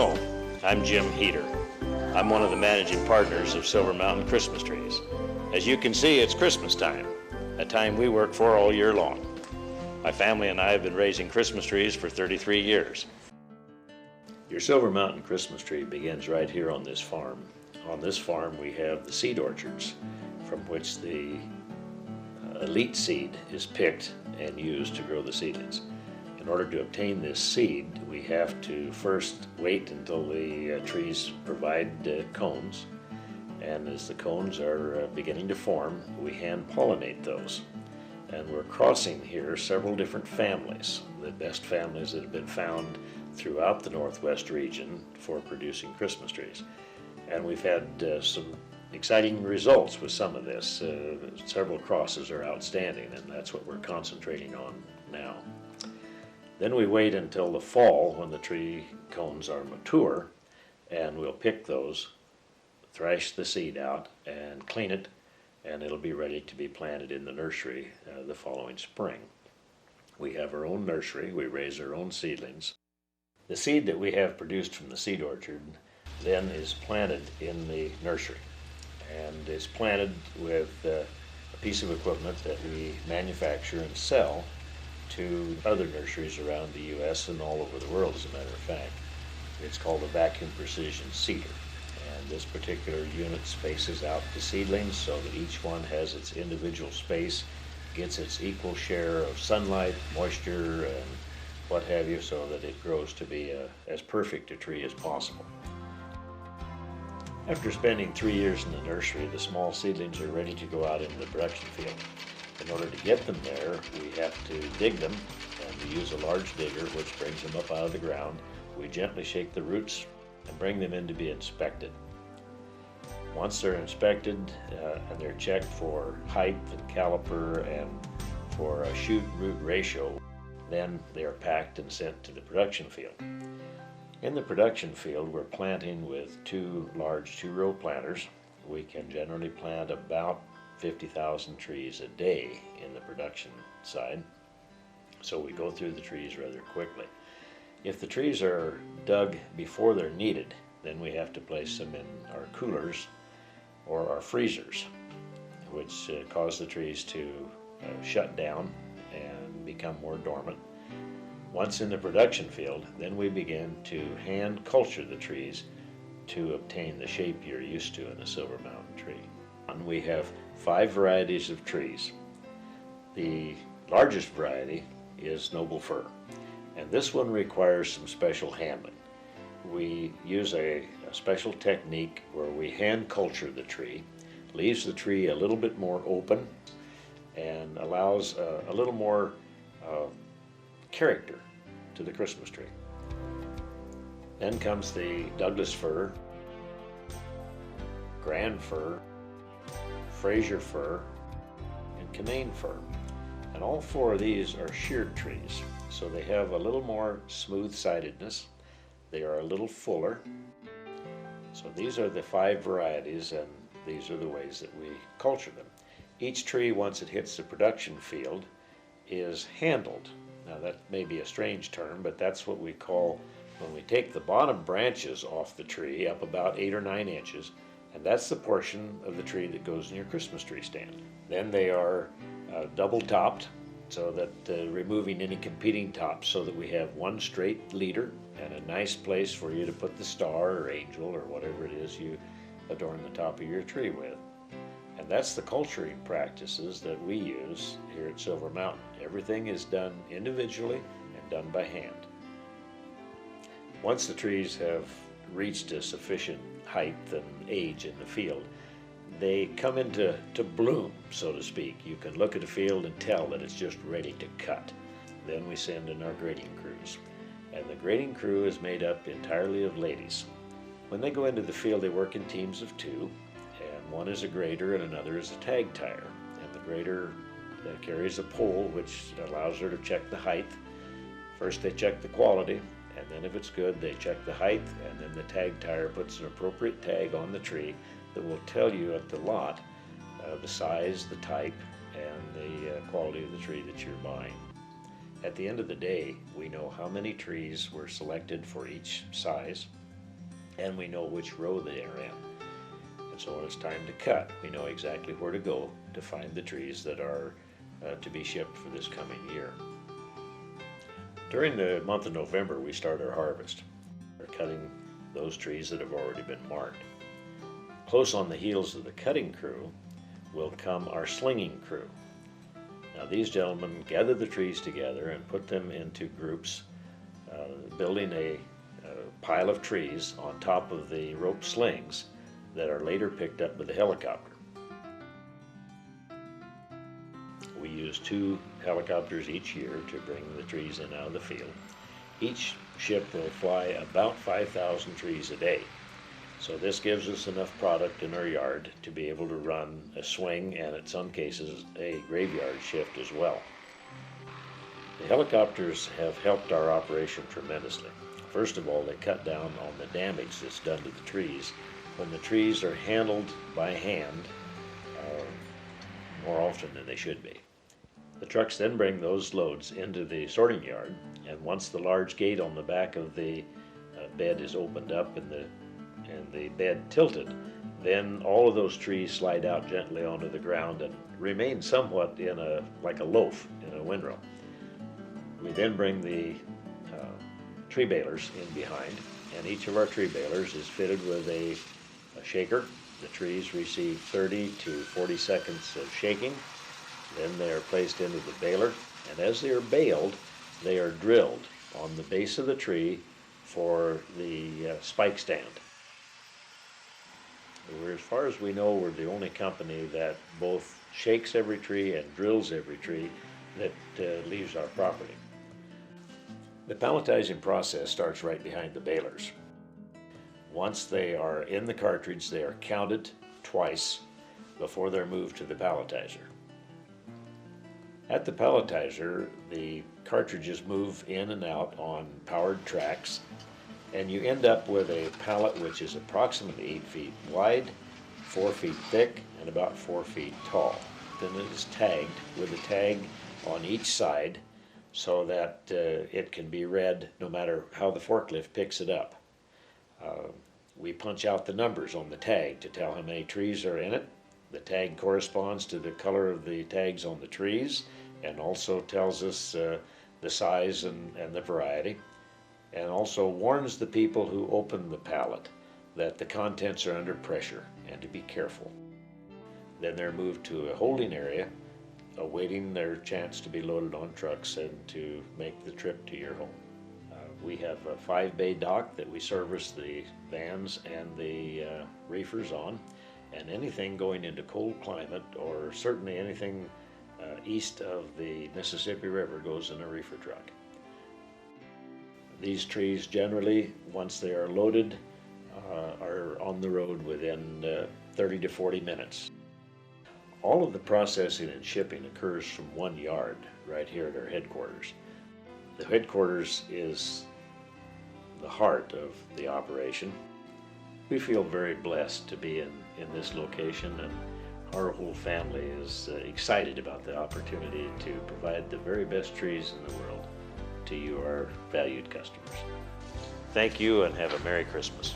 Hello, I'm Jim Heater. I'm one of the managing partners of Silver Mountain Christmas Trees. As you can see, it's Christmas time, a time we work for all year long. My family and I have been raising Christmas trees for 33 years. Your Silver Mountain Christmas tree begins right here on this farm. On this farm we have the seed orchards from which the elite seed is picked and used to grow the seedlings. In order to obtain this seed, we have to first wait until the trees provide cones, and as the cones are beginning to form, we hand pollinate those. And we're crossing here several different families, the best families that have been found throughout the Northwest region for producing Christmas trees. And we've had some exciting results with some of this. Several crosses are outstanding, and that's what we're concentrating on now. Then we wait until the fall when the tree cones are mature, and we'll pick those, thrash the seed out, and clean it, and it'll be ready to be planted in the nursery the following spring. We have our own nursery. We raise our own seedlings. The seed that we have produced from the seed orchard then is planted in the nursery, and is planted with a piece of equipment that we manufacture and sell to other nurseries around the U.S. and all over the world, as a matter of fact. It's called a Vacumn Precision Seeder, and this particular unit spaces out the seedlings so that each one has its individual space, gets its equal share of sunlight, moisture, and what have you, so that it grows to be as perfect a tree as possible. After spending 3 years in the nursery, the small seedlings are ready to go out into the production field. In order to get them there, we have to dig them, and we use a large digger which brings them up out of the ground. We gently shake the roots and bring them in to be inspected. Once they're inspected and they're checked for height and caliper and for a shoot-root ratio, then they are packed and sent to the production field. In the production field, we're planting with two large two-row planters. We can generally plant about 50,000 trees a day in the production side, so we go through the trees rather quickly. If the trees are dug before they're needed, then we have to place them in our coolers or our freezers, which cause the trees to shut down and become more dormant. Once in the production field, then we begin to hand culture the trees to obtain the shape you're used to in a Silver Mountain tree. And we have 5 varieties of trees. The largest variety is noble fir, and this one requires some special handling. We use a special technique where we hand culture the tree, leaves the tree a little bit more open, and allows a little more character to the Christmas tree. Then comes the Douglas fir, grand fir, fraser fir, and canaan fir. And all 4 of these are sheared trees, so they have a little more smooth-sidedness. They are a little fuller. So these are the 5 varieties, and these are the ways that we culture them. Each tree, once it hits the production field, is handled. Now that may be a strange term, but that's what we call when we take the bottom branches off the tree up about 8 or 9 inches, and that's the portion of the tree that goes in your Christmas tree stand. Then they are double topped, so that removing any competing tops, so that we have one straight leader and a nice place for you to put the star or angel or whatever it is you adorn the top of your tree with. And that's the culturing practices that we use here at Silver Mountain. Everything is done individually and done by hand. Once the trees have reached a sufficient height and age in the field, they come into bloom, so to speak. You can look at a field and tell that it's just ready to cut. Then we send in our grading crews. And the grading crew is made up entirely of ladies. When they go into the field, they work in teams of 2, and one is a grader and another is a tag tire. And the grader carries a pole which allows her to check the height. First they check the quality, and then if it's good, they check the height, and then the tag tire puts an appropriate tag on the tree that will tell you at the lot the size, the type, and the quality of the tree that you're buying. At the end of the day, we know how many trees were selected for each size, and we know which row they are in. And so when it's time to cut, we know exactly where to go to find the trees that are to be shipped for this coming year. During the month of November, we start our harvest. We're cutting those trees that have already been marked. Close on the heels of the cutting crew will come our slinging crew. Now these gentlemen gather the trees together and put them into groups, building a pile of trees on top of the rope slings that are later picked up with a helicopter. We use 2 helicopters each year to bring the trees in and out of the field. Each ship will fly about 5,000 trees a day. So this gives us enough product in our yard to be able to run a swing and in some cases a graveyard shift as well. The helicopters have helped our operation tremendously. First of all, they cut down on the damage that's done to the trees when the trees are handled by hand more often than they should be. The trucks then bring those loads into the sorting yard, and once the large gate on the back of the bed is opened up and the bed tilted, then all of those trees slide out gently onto the ground and remain somewhat like a loaf in a windrow. We then bring the tree balers in behind, and each of our tree balers is fitted with a shaker. The trees receive 30 to 40 seconds of shaking. Then they are placed into the baler, and as they are baled, they are drilled on the base of the tree for the spike stand. As far as we know, we're the only company that both shakes every tree and drills every tree that leaves our property. The palletizing process starts right behind the balers. Once they are in the cartridge, they are counted twice before they're moved to the palletizer. At the palletizer, the cartridges move in and out on powered tracks, and you end up with a pallet which is approximately 8 feet wide, 4 feet thick, and about 4 feet tall. Then it is tagged with a tag on each side so that it can be read no matter how the forklift picks it up. We punch out the numbers on the tag to tell how many trees are in it. The tag corresponds to the color of the tags on the trees and also tells us the size and the variety, and also warns the people who open the pallet that the contents are under pressure and to be careful. Then they're moved to a holding area, awaiting their chance to be loaded on trucks and to make the trip to your home. We have a 5-bay dock that we service the vans and the reefers on, and anything going into cold climate, or certainly anything east of the Mississippi River, goes in a reefer truck. These trees generally, once they are loaded, are on the road within 30 to 40 minutes. All of the processing and shipping occurs from one yard right here at our headquarters. The headquarters is the heart of the operation. We feel very blessed to be in this location, and our whole family is excited about the opportunity to provide the very best trees in the world to you, our valued customers. Thank you, and have a Merry Christmas.